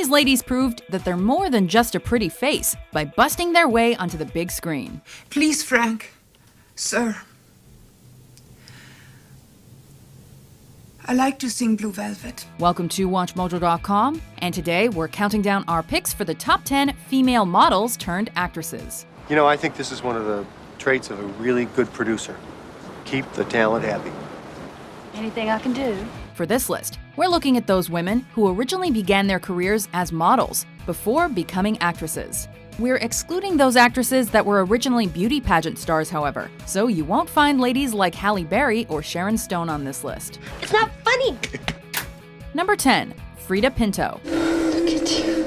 These ladies proved that they're more than just a pretty face by busting their way onto the big screen. Please, Frank. Sir. I like to sing Blue Velvet. Welcome to WatchMojo.com, and today we're counting down our picks for the top 10 female models turned actresses. You know, I think this is one of the traits of a really good producer. Keep the talent happy. Anything I can do? For this list, we're looking at those women who originally began their careers as models before becoming actresses. We're excluding those actresses that were originally beauty pageant stars, however, so you won't find ladies like Halle Berry or Sharon Stone on this list. It's not funny! Number 10. Freida Pinto. Look at you.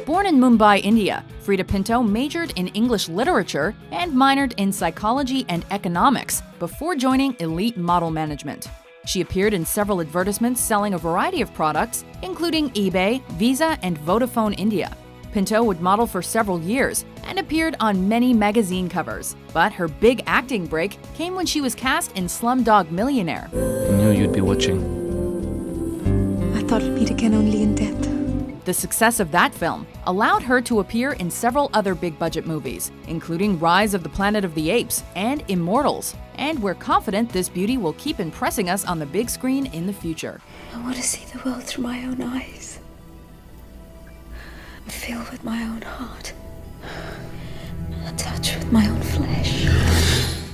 Born in Mumbai, India, Freida Pinto majored in English literature and minored in psychology and economics before joining elite model management. She appeared in several advertisements selling a variety of products, including eBay, Visa, and Vodafone India. Pinto would model for several years and appeared on many magazine covers, but her big acting break came when she was cast in Slumdog Millionaire. I knew you'd be watching. I thought we'd meet again only in death. The success of that film allowed her to appear in several other big-budget movies, including Rise of the Planet of the Apes and Immortals, and we're confident this beauty will keep impressing us on the big screen in the future. I want to see the world through my own eyes. Feel with my own heart. Touch with my own flesh.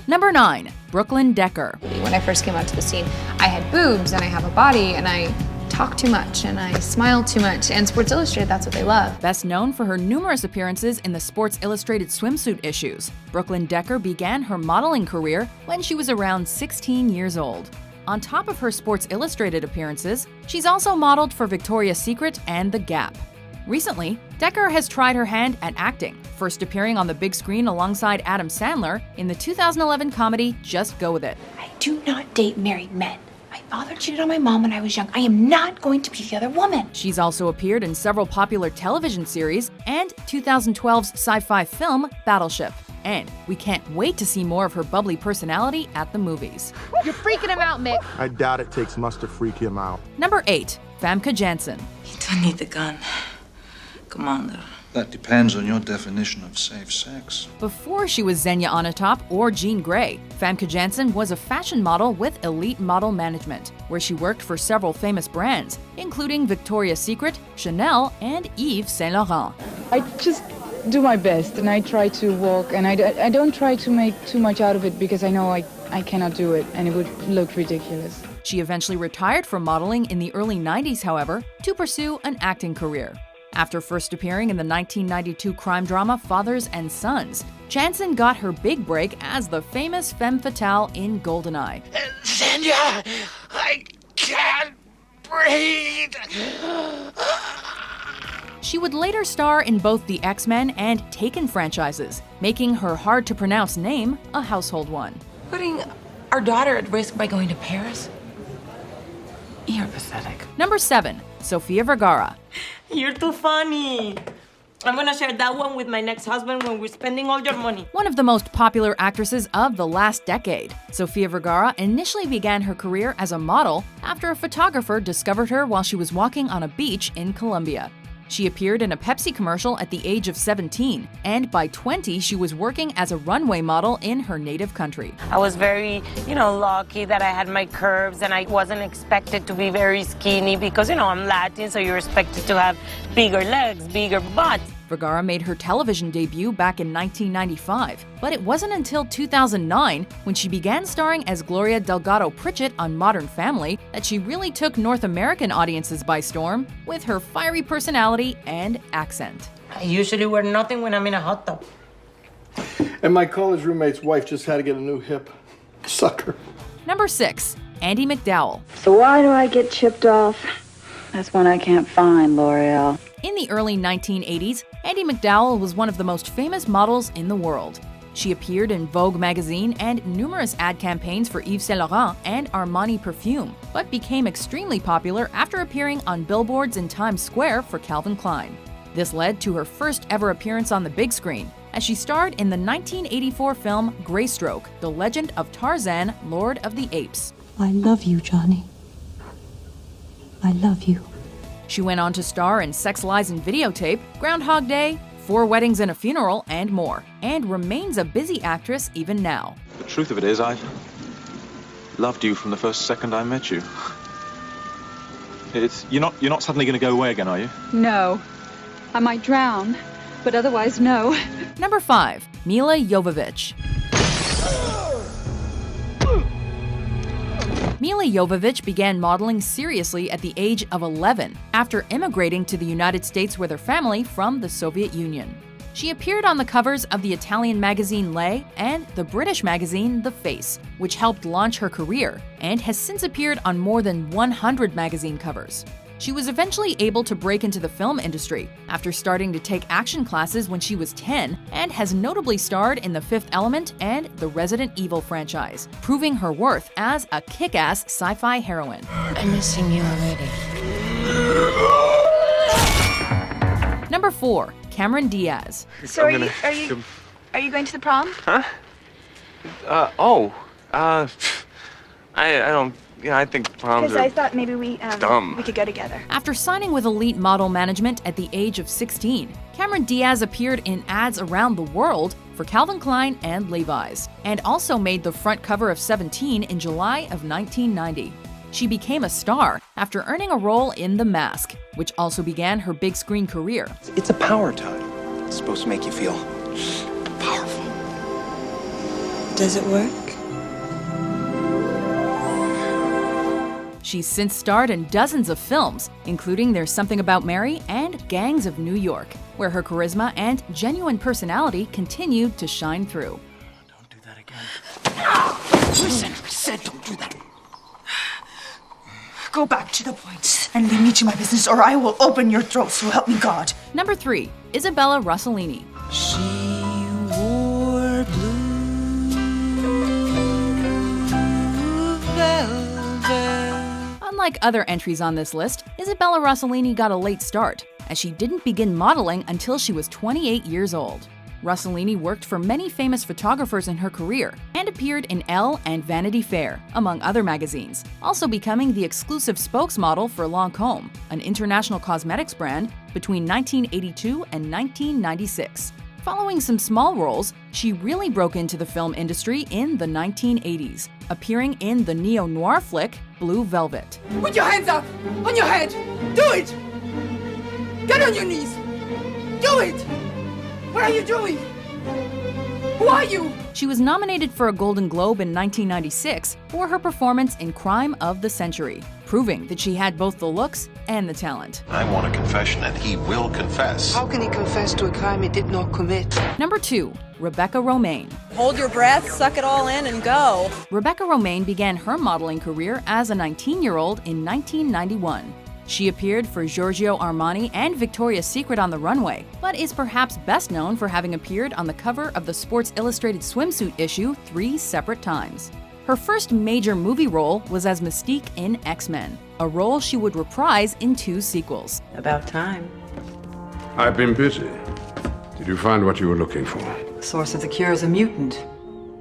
Number 9. Brooklyn Decker. When I first came out to the scene, I had boobs and I have a body and I talk too much and I smile too much, and Sports Illustrated, that's what they love. Best known for her numerous appearances in the Sports Illustrated swimsuit issues, Brooklyn Decker began her modeling career when she was around 16 years old. On top of her Sports Illustrated appearances, she's also modeled for Victoria's Secret and The Gap. Recently, Decker has tried her hand at acting, first appearing on the big screen alongside Adam Sandler in the 2011 comedy Just Go With It. I do not date married men. My father cheated on my mom when I was young. I am not going to be the other woman. She's also appeared in several popular television series and 2012's sci-fi film Battleship. And we can't wait to see more of her bubbly personality at the movies. You're freaking him out, Mick. I doubt it takes much to freak him out. Number 8. Famke Janssen. You don't need the gun, Commander. That depends on your definition of safe sex. Before she was Xenia Onatopp or Jean Grey, Famke Janssen was a fashion model with elite model management, where she worked for several famous brands, including Victoria's Secret, Chanel, and Yves Saint Laurent. I just do my best and I try to walk, and I don't try to make too much out of it because I know I cannot do it and it would look ridiculous. She eventually retired from modeling in the early 90s, however, to pursue an acting career. After first appearing in the 1992 crime drama Fathers and Sons, Janssen got her big break as the famous femme fatale in GoldenEye. Xenia, I can't breathe. She would later star in both the X-Men and Taken franchises, making her hard-to-pronounce name a household one. Putting our daughter at risk by going to Paris? You're pathetic. Number 7. Sofia Vergara. You're too funny. I'm gonna share that one with my next husband when we're spending all your money. One of the most popular actresses of the last decade, Sofia Vergara initially began her career as a model after a photographer discovered her while she was walking on a beach in Colombia. She appeared in a Pepsi commercial at the age of 17, and by 20, she was working as a runway model in her native country. I was very, lucky that I had my curves and I wasn't expected to be very skinny because, I'm Latin, so you're expected to have bigger legs, bigger butts. Vergara made her television debut back in 1995, but it wasn't until 2009, when she began starring as Gloria Delgado Pritchett on Modern Family, that she really took North American audiences by storm with her fiery personality and accent. I usually wear nothing when I'm in a hot tub. And my college roommate's wife just had to get a new hip. Sucker. Number 6. Andie MacDowell. So why do I get chipped off? That's one I can't find, L'Oreal. In the early 1980s, Andie MacDowell was one of the most famous models in the world. She appeared in Vogue magazine and numerous ad campaigns for Yves Saint Laurent and Armani perfume, but became extremely popular after appearing on billboards in Times Square for Calvin Klein. This led to her first ever appearance on the big screen, as she starred in the 1984 film Greystroke, The Legend of Tarzan, Lord of the Apes. I love you, Johnny. I love you. She went on to star in Sex, Lies, and Videotape, Groundhog Day, 4 Weddings and a Funeral, and more, and remains a busy actress even now. The truth of it is, I loved you from the first second I met you. You're not suddenly going to go away again, are you? No. I might drown, but otherwise, no. Number 5. Milla Jovovich. Milla Jovovich began modeling seriously at the age of 11 after immigrating to the United States with her family from the Soviet Union. She appeared on the covers of the Italian magazine Lei and the British magazine The Face, which helped launch her career, and has since appeared on more than 100 magazine covers. She was eventually able to break into the film industry after starting to take action classes when she was 10, and has notably starred in The Fifth Element and the Resident Evil franchise, proving her worth as a kick-ass sci-fi heroine. I'm missing you already. Number 4. Cameron Diaz. So are you going to the prom? Huh? I think proms Because are I thought maybe we dumb. we could go together. After signing with Elite Model Management at the age of 16, Cameron Diaz appeared in ads around the world for Calvin Klein and Levi's, and also made the front cover of 17 in July of 1990. She became a star after earning a role in The Mask, which also began her big screen career. It's a power tug. It's supposed to make you feel powerful. Does it work? She's since starred in dozens of films, including There's Something About Mary and Gangs of New York, where her charisma and genuine personality continued to shine through. Don't do that again. Listen, I said don't do that. Go back to the point and leave me to my business, or I will open your throat, so help me God. Number 3. Isabella Rossellini. She wore blue velvet. Unlike other entries on this list, Isabella Rossellini got a late start, as she didn't begin modeling until she was 28 years old. Rossellini worked for many famous photographers in her career and appeared in Elle and Vanity Fair, among other magazines, also becoming the exclusive spokesmodel for Lancôme, an international cosmetics brand, between 1982 and 1996. Following some small roles, she really broke into the film industry in the 1980s, appearing in the neo-noir flick Blue Velvet. Put your hands up! On your head! Do it! Get on your knees! Do it! What are you doing? Who are you? She was nominated for a Golden Globe in 1996 for her performance in Crime of the Century, proving that she had both the looks and the talent. I want a confession, and he will confess. How can he confess to a crime he did not commit? Number 2. Rebecca Romain. Hold your breath, suck it all in, and go. Rebecca Romain began her modeling career as a 19-year-old in 1991. She appeared for Giorgio Armani and Victoria's Secret on the runway, but is perhaps best known for having appeared on the cover of the Sports Illustrated swimsuit issue 3 separate times. Her first major movie role was as Mystique in X-Men, a role she would reprise in 2 sequels. About time. I've been busy. Did you find what you were looking for? The source of the cure is a mutant.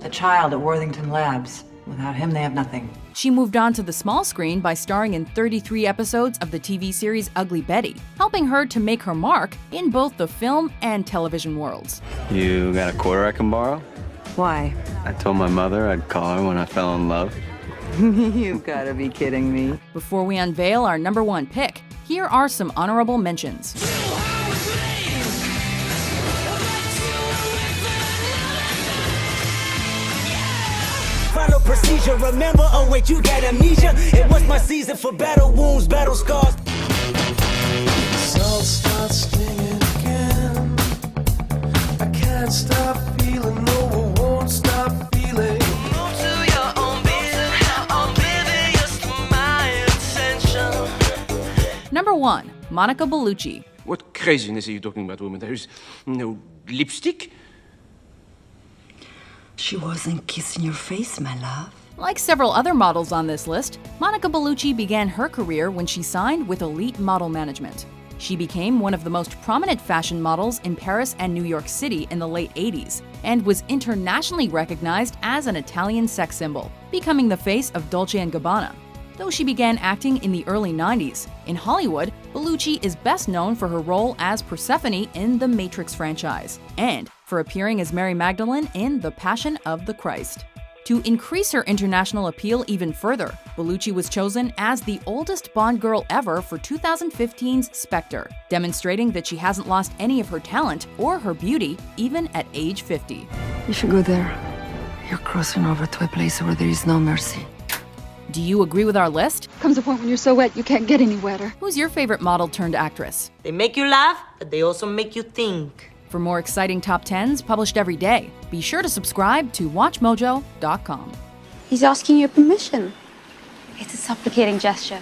A child at Worthington Labs. Without him, they have nothing. She moved on to the small screen by starring in 33 episodes of the TV series Ugly Betty, helping her to make her mark in both the film and television worlds. You got a quarter I can borrow? Why? I told my mother I'd call her when I fell in love. You've got to be kidding me. Before we unveil our number 1 pick, here are some honorable mentions. Follow procedure, remember, oh wait, you got amnesia. It was my season for battle wounds, battle scars. Soul starts stinging again. I can't stop feeling, no, I won't stop feeling. Move to your own beat, oblivious to my attention. Number 1. Monica Bellucci. What craziness are you talking about, woman? There's no lipstick? She wasn't kissing your face, my love. Like several other models on this list, Monica Bellucci began her career when she signed with Elite Model Management. She became one of the most prominent fashion models in Paris and New York City in the late 80s, and was internationally recognized as an Italian sex symbol, becoming the face of Dolce & Gabbana. Though she began acting in the early 90s, in Hollywood, Bellucci is best known for her role as Persephone in the Matrix franchise, and for appearing as Mary Magdalene in The Passion of the Christ. To increase her international appeal even further, Bellucci was chosen as the oldest Bond girl ever for 2015's Spectre, demonstrating that she hasn't lost any of her talent or her beauty, even at age 50. If you go there, you're crossing over to a place where there is no mercy. Do you agree with our list? Comes a point when you're so wet you can't get any wetter. Who's your favorite model turned actress? They make you laugh, but they also make you think. For more exciting top 10s published every day, be sure to subscribe to WatchMojo.com. He's asking your permission. It's a supplicating gesture.